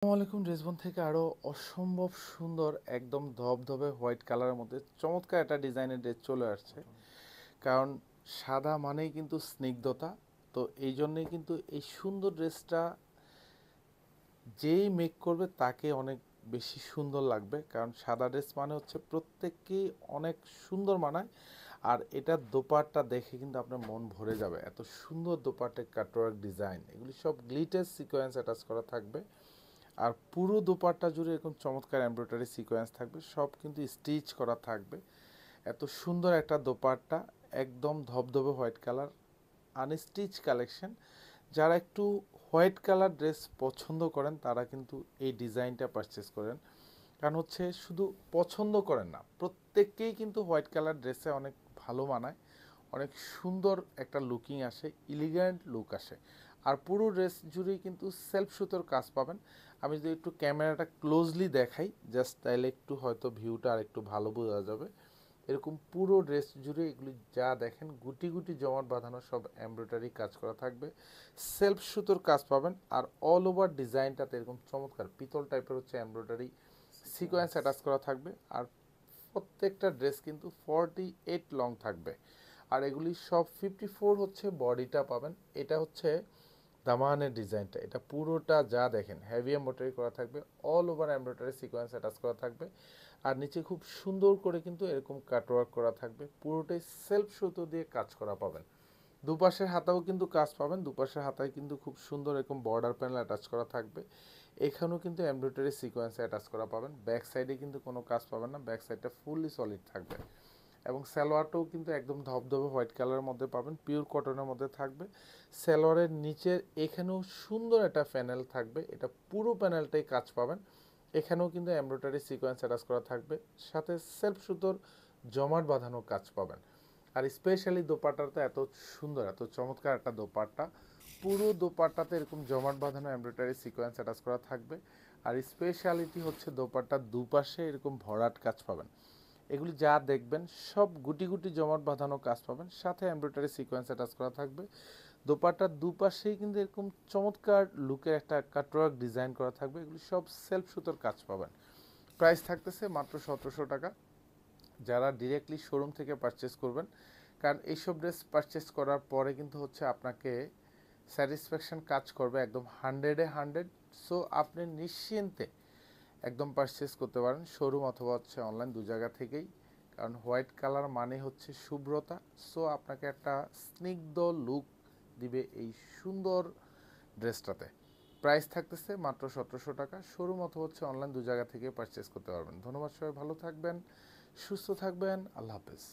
আসসালামু আলাইকুম। রেজবন থেকে আরও অসম্ভব সুন্দর একদম ধবধবে হোয়াইট কালারের মধ্যে চমৎকার একটা ডিজাইনের ড্রেস চলে আসছে। কারণ সাদা মানেই কিন্তু স্নিগ্ধতা, তো এই জন্যই কিন্তু এই সুন্দর ড্রেসটা যেই মেক করবে তাকে অনেক বেশি সুন্দর লাগবে। কারণ সাদা ড্রেস মানে হচ্ছে প্রত্যেককেই অনেক সুন্দর মানায়। আর এটার দোপাট্টা দেখে কিন্তু আপনার মন ভরে যাবে, এত সুন্দর দোপাট্টা, কাটওয়ার্ক ডিজাইন, এগুলি সব গ্লিটার সিকোয়েন্স অ্যাটাচ করা থাকবে। আর পুরো দোপাট্টা জুড়ে এরকম চমৎকার এমব্রয়ডারি সিকোয়েন্স থাকবে, সব কিন্তু স্টিচ করা থাকবে। এত সুন্দর একটা দোপাট্টা, একদম ধবধবে হোয়াইট কালার, আনস্টিচ কালেকশন। যারা একটু হোয়াইট কালার ড্রেস পছন্দ করেন তারা কিন্তু এই ডিজাইনটা পারচেস করেন। কারণ হচ্ছে শুধু পছন্দ করেন না, প্রত্যেককেই কিন্তু হোয়াইট কালার ড্রেসে অনেক ভালো মানায়, অনেক সুন্দর একটা লুকিং আসে, ইলিগ্যান্ট লুক আসে। আর পুরো ড্রেস জুড়েই কিন্তু সেলফ সুতোর কাজ পাবেন। আমি যদি একটু ক্যামেরাটা ক্লোজলি দেখাই জাস্ট, তাইলে একটু হয়তো ভিউটা আর একটু ভালো বোঝা যাবে। এরকম পুরো ড্রেস জুড়ে এগুলি যা দেখেন গুটি গুটি জমাট বাঁধানো সব এমব্রয়ডারি কাজ করা থাকবে, সেলফ সুতোর কাজ পাবেন। আর অল ওভার ডিজাইনটাতে এরকম চমৎকার পিতল টাইপের হচ্ছে এমব্রয়ডারি সিকোয়েন্স অ্যাটাচ করা থাকবে। আর প্রত্যেকটা ড্রেস কিন্তু 48 লং থাকবে। আর এগুলি সব 54 হচ্ছে বডিটা পাবেন। এটা হচ্ছে দামানের ডিজাইনটা, এটা পুরোটা যা দেখেন হেভি এমব্রয়ডারি করা থাকবে, all over embroidery sequence attach করা থাকবে। আর নিচে খুব সুন্দর করে কিন্তু এরকম কাটওয়ার্ক করা থাকবে, পুরোটাই সেলফ সুতো দিয়ে কাজ করা পাবেন। দুপাশের হাতাও কিন্তু কাজ পাবেন, দুপাশের হাতায় কিন্তু খুব সুন্দর এরকম বর্ডার প্যানেল অ্যাটাচ করা থাকবে। এখানেও কিন্তু এমব্রয়ডারি সিকোয়েন্স অ্যাটাচ করা পাবেন। ব্যাক সাইডে কিন্তু কোনো কাজ পাবেন না, ব্যাক সাইডটা ফুললি সলিড থাকবে। এবং সালোয়ারটাও কিন্তু একদম ধবধবে হোয়াইট কালারের মধ্যে পাবেন, পিওর কটনের মধ্যে থাকবে। সালোয়ারের নিচের এখানেও সুন্দর একটা প্যানেল থাকবে, এটা পুরো প্যানেলটাই কাজ পাবেন। এখানেও কিন্তু এমব্রয়ডারি সিকোয়েন্স অ্যাটাচ করা থাকবে, সাথে সেলফ সুতোর জমাট বাঁধানো কাজ পাবেন। আর স্পেশালি দোপাট্টাটা এত সুন্দর, এত চমৎকার একটা দোপাট্টা, পুরো দোপাট্টাতে এরকম জমাট বাঁধানো এমব্রয়ডারি সিকোয়েন্স অ্যাটাচ করা থাকবে। আর স্পেশালিটি হচ্ছে দোপাট্টার দুপাশে এরকম ভরাট কাজ পাবেন। এগুলি যা দেখবেন সব গুটি গুটি জমাট বাঁধানো কাজ পাবেন, সাথে এমব্রয়ডারি সিকোয়েন্স অ্যাটাচ করা থাকবে। দোপাট্টার দুপাশেই কিন্তু এরকম চমৎকার লুকের একটা কাটওয়ার্ক ডিজাইন করা থাকবে, এগুলি সব সেলফ সুতোর কাজ পাবেন। প্রাইস থাকতেছে মাত্র 1700 টাকা। যারা ডিরেক্টলি শোরুম থেকে পারচেস করবেন, কারণ এইসব ড্রেস পারচেস করার পরে কিন্তু হচ্ছে আপনাকে স্যাটিসফ্যাকশন কাজ করবে একদম 100-এ 100। সো আপনি নিশ্চিন্তে একদম পারচেস করতে পারেন শোরুম অথবা হচ্ছে অনলাইন, দু জায়গা থেকেই। কারণ হোয়াইট কালার মানে হচ্ছে শুভ্রতা, সো আপনাকে একটা স্নিগ্ধ লুক দিবে এই সুন্দর ড্রেসটাতে। প্রাইস থাকতেছে মাত্র 1700 টাকা। শোরুম অথবা হচ্ছে অনলাইন, দু জায়গা থেকে পারচেস করতে পারবেন। ধন্যবাদ, সবাই ভালো থাকবেন, সুস্থ থাকবেন, আল্লাহ হাফেজ।